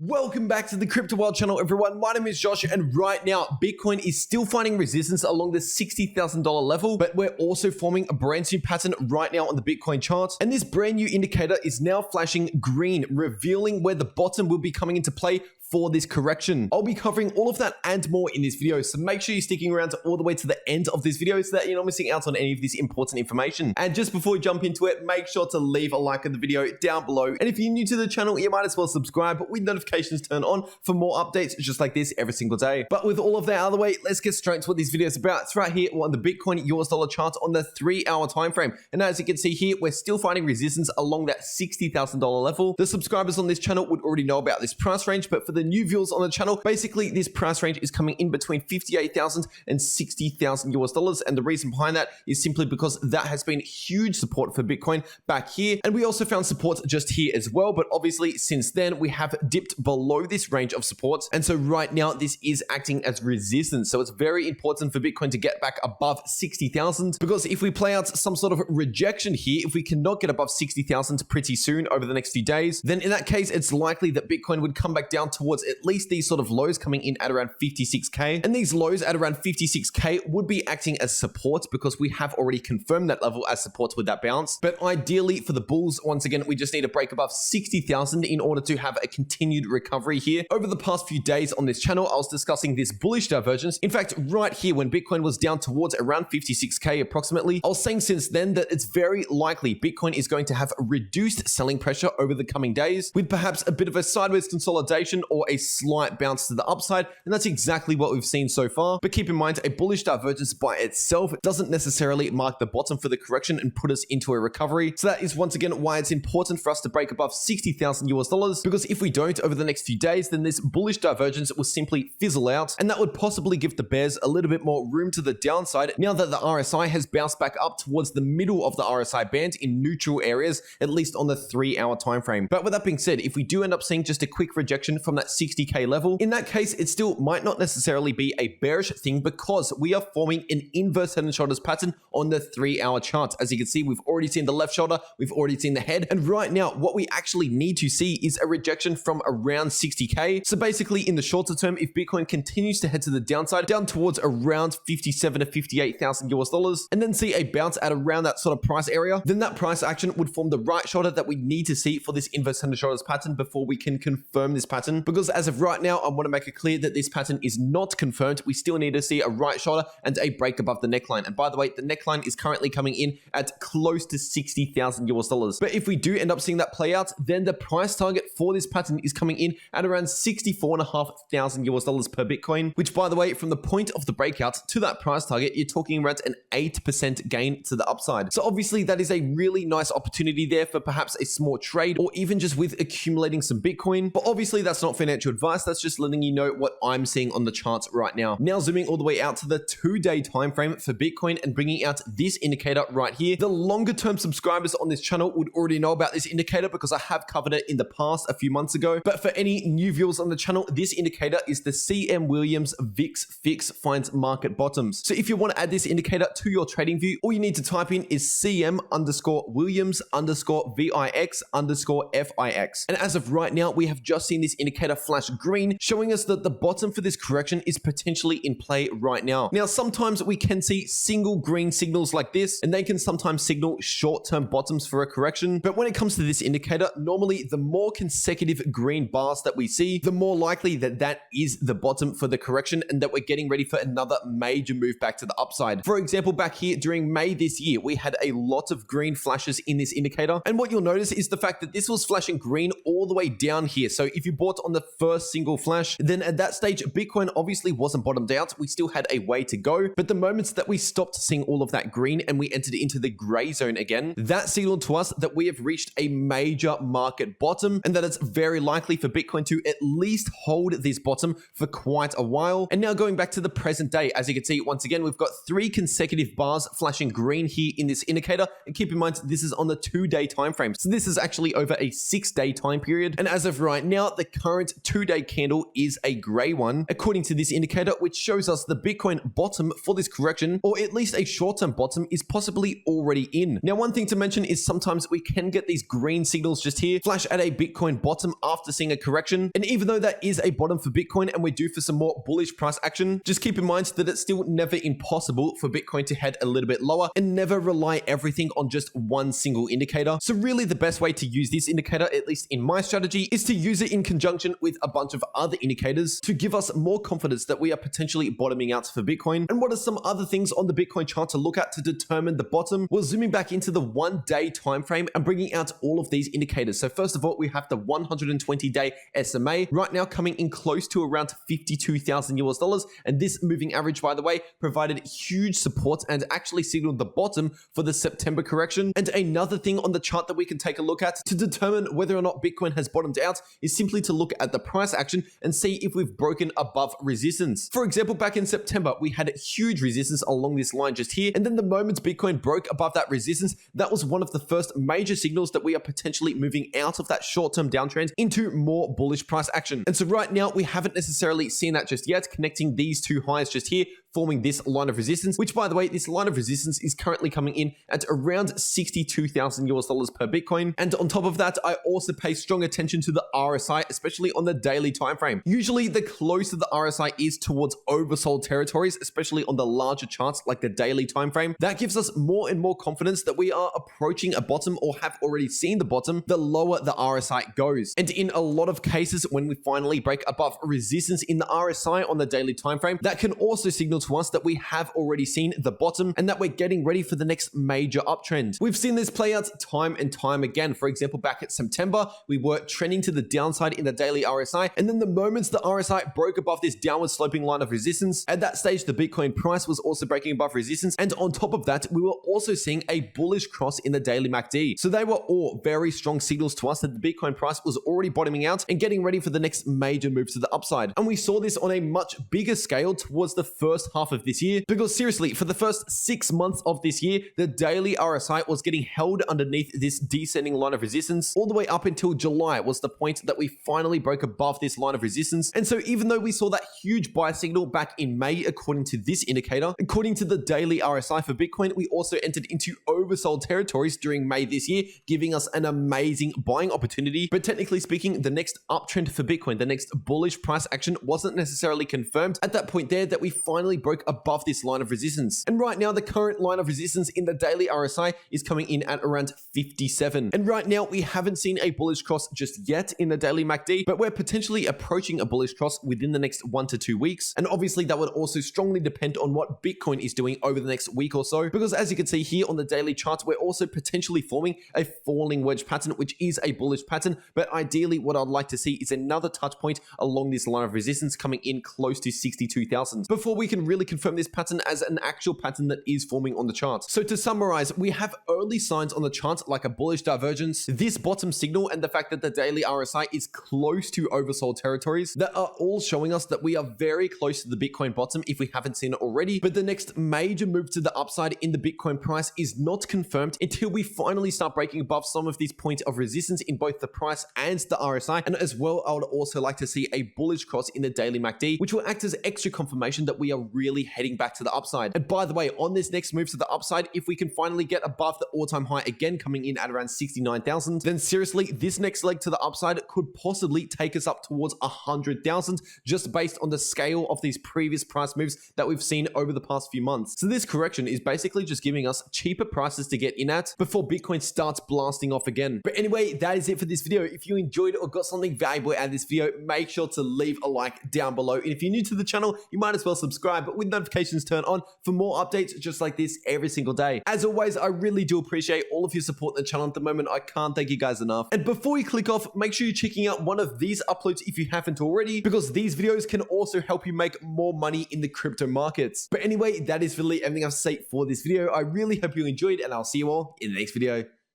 Welcome back to the Crypto World channel, everyone. My name is Josh, and right now, Bitcoin is still finding resistance along the $60,000 level, but we're also forming a brand new pattern right now on the Bitcoin chart. And this brand new indicator is now flashing green, revealing where the bottom will be coming into play for this correction. I'll be covering all of that and more in this video, so make sure you're sticking around to all the way to the end of this video so that you're not missing out on any of this important information. And just before we jump into it, make sure to leave a like on the video down below. And if you're new to the channel, you might as well subscribe with notifications turned on for more updates just like this every single day. But with all of that out of the way, let's get straight to what this video is about. It's right here on the Bitcoin US dollar chart on the 3-hour time frame. And as you can see here, we're still finding resistance along that $60,000 level. The subscribers on this channel would already know about this price range, but for the new viewers on the channel, basically this price range is coming in between $58,000 and $60,000 US dollars. And the reason behind that is simply because that has been huge support for Bitcoin back here. And we also found support just here as well. But obviously since then we have dipped below this range of supports. And so right now this is acting as resistance. So it's very important for Bitcoin to get back above 60,000, because if we play out some sort of rejection here, if we cannot get above 60,000 pretty soon over the next few days, then in that case, it's likely that Bitcoin would come back down towards at least these sort of lows coming in at around 56K. And these lows at around 56K would be acting as support because we have already confirmed that level as support with that bounce. But ideally for the bulls, once again, we just need to break above 60,000 in order to have a continued recovery here. Over the past few days on this channel, I was discussing this bullish divergence. In fact, right here when Bitcoin was down towards around 56K approximately, I was saying since then that it's very likely Bitcoin is going to have reduced selling pressure over the coming days, with perhaps a bit of a sideways consolidation or a slight bounce to the upside. And that's exactly what we've seen so far. But keep in mind, a bullish divergence by itself doesn't necessarily mark the bottom for the correction and put us into a recovery. So that is once again why it's important for us to break above 60,000 US dollars, because if we don't over the next few days, then this bullish divergence will simply fizzle out, and that would possibly give the bears a little bit more room to the downside now that the RSI has bounced back up towards the middle of the RSI band in neutral areas, at least on the 3-hour time frame. But with that being said, if we do end up seeing just a quick rejection from that 60K level, in that case, it still might not necessarily be a bearish thing, because we are forming an inverse head and shoulders pattern on the 3-hour chart. As you can see, we've already seen the left shoulder, we've already seen the head, and right now what we actually need to see is a rejection from around 60K. So basically in the shorter term, if Bitcoin continues to head to the downside down towards around 57 to 58,000 US dollars, and then see a bounce at around that sort of price area, then that price action would form the right shoulder that we need to see for this inverse head and shoulders pattern before we can confirm this pattern. Because as of right now, I want to make it clear that this pattern is not confirmed. We still need to see a right shoulder and a break above the neckline. And by the way, the neckline is currently coming in at close to 60,000 US dollars. But if we do end up seeing that play out, then the price target for this pattern is coming in at around 64,500 US dollars per Bitcoin, which by the way, from the point of the breakout to that price target, you're talking around an 8% gain to the upside. So obviously that is a really nice opportunity there for perhaps a small trade, or even just with accumulating some Bitcoin. But obviously that's not financial advice. That's just letting you know what I'm seeing on the charts right now. Now zooming all the way out to the 2-day time frame for Bitcoin and bringing out this indicator right here. The longer term subscribers on this channel would already know about this indicator because I have covered it in the past a few months ago. But for any new viewers on the channel, this indicator is the CM Williams VIX Fix finds market bottoms. So if you want to add this indicator to your trading view, all you need to type in is CM_Williams_VIX_FIX. And as of right now, we have just seen this indicator flash green, showing us that the bottom for this correction is potentially in play right now. Now, sometimes we can see single green signals like this, and they can sometimes signal short-term bottoms for a correction. But when it comes to this indicator, normally the more consecutive green bars that we see, the more likely that that is the bottom for the correction and that we're getting ready for another major move back to the upside. For example, back here during May this year, we had a lot of green flashes in this indicator. And what you'll notice is the fact that this was flashing green all the way down here. So if you bought on the first single flash, then at that stage, Bitcoin obviously wasn't bottomed out. We still had a way to go. But the moments that we stopped seeing all of that green and we entered into the gray zone again, that signaled to us that we have reached a major market bottom, and that it's very likely for Bitcoin to at least hold this bottom for quite a while. And now going back to the present day, as you can see, once again, we've got 3 consecutive bars flashing green here in this indicator. And keep in mind, this is on the 2-day time frame. So this is actually over a 6-day time period. And as of right now, the current moment 2-day candle is a gray one, according to this indicator, which shows us the Bitcoin bottom for this correction, or at least a short-term bottom, is possibly already in. Now, one thing to mention is sometimes we can get these green signals just here, flash at a Bitcoin bottom after seeing a correction. And even though that is a bottom for Bitcoin and we're due for some more bullish price action, just keep in mind that it's still never impossible for Bitcoin to head a little bit lower, and never rely everything on just one single indicator. So really the best way to use this indicator, at least in my strategy, is to use it in conjunction with a bunch of other indicators to give us more confidence that we are potentially bottoming out for Bitcoin. And what are some other things on the Bitcoin chart to look at to determine the bottom? We're zooming back into the 1-day time frame and bringing out all of these indicators. So first of all, we have the 120-day SMA right now coming in close to around 52,000 US dollars. And this moving average, by the way, provided huge support and actually signaled the bottom for the September correction. And another thing on the chart that we can take a look at to determine whether or not Bitcoin has bottomed out is simply to look at the price action and see if we've broken above resistance. For example, back in September, we had huge resistance along this line just here. And then the moment Bitcoin broke above that resistance, that was one of the first major signals that we are potentially moving out of that short-term downtrend into more bullish price action. And so right now, we haven't necessarily seen that just yet, connecting these two highs just here, forming this line of resistance, which, by the way, this line of resistance is currently coming in at around 62,000 US dollars per Bitcoin. And on top of that, I also pay strong attention to the RSI, especially on the daily time frame. Usually, the closer the RSI is towards oversold territories, especially on the larger charts like the daily time frame, that gives us more and more confidence that we are approaching a bottom or have already seen the bottom, the lower the RSI goes. And in a lot of cases, when we finally break above resistance in the RSI on the daily time frame, that can also signal to us that we have already seen the bottom and that we're getting ready for the next major uptrend. We've seen this play out time and time again. For example, back at September, we were trending to the downside in the daily RSI, and then the moments the RSI broke above this downward sloping line of resistance, at that stage the Bitcoin price was also breaking above resistance, and on top of that, we were also seeing a bullish cross in the daily MACD. So they were all very strong signals to us that the Bitcoin price was already bottoming out and getting ready for the next major move to the upside. And we saw this on a much bigger scale towards the first half of this year, because seriously, for the first 6 months of this year, the daily RSI was getting held underneath this descending line of resistance all the way up until July was the point that we finally broke above this line of resistance. And so even though we saw that huge buy signal back in May, according to this indicator, according to the daily RSI for Bitcoin, we also entered into oversold territories during May this year, giving us an amazing buying opportunity. But technically speaking, the next uptrend for Bitcoin, the next bullish price action, wasn't necessarily confirmed at that point there that we finally broke above this line of resistance. And right now, the current line of resistance in the daily RSI is coming in at around 57. And right now, we haven't seen a bullish cross just yet in the daily MACD, but we're potentially approaching a bullish cross within the next 1 to 2 weeks. And obviously, that would also strongly depend on what Bitcoin is doing over the next week or so, because as you can see here on the daily chart, we're also potentially forming a falling wedge pattern, which is a bullish pattern. But ideally, what I'd like to see is another touch point along this line of resistance coming in close to 62,000 before we can really confirm this pattern as an actual pattern that is forming on the chart. So to summarize, we have early signs on the chart like a bullish divergence, this bottom signal, and the fact that the daily RSI is close to oversold territories that are all showing us that we are very close to the Bitcoin bottom if we haven't seen it already. But the next major move to the upside in the Bitcoin price is not confirmed until we finally start breaking above some of these points of resistance in both the price and the RSI. And as well, I would also like to see a bullish cross in the daily MACD, which will act as extra confirmation that we are really heading back to the upside. And by the way, on this next move to the upside, if we can finally get above the all-time high again, coming in at around 69,000, then seriously, this next leg to the upside could possibly take us up towards 100,000 just based on the scale of these previous price moves that we've seen over the past few months. So this correction is basically just giving us cheaper prices to get in at before Bitcoin starts blasting off again. But anyway, that is it for this video. If you enjoyed it or got something valuable out of this video, make sure to leave a like down below. And if you're new to the channel, you might as well subscribe, but with notifications turned on for more updates just like this every single day. As always, I really do appreciate all of your support in the channel at the moment. I can't thank you guys enough. And before you click off, make sure you're checking out one of these uploads if you haven't already, because these videos can also help you make more money in the crypto markets. But anyway, that is really everything I have to say for this video. I really hope you enjoyed, and I'll see you all in the next video.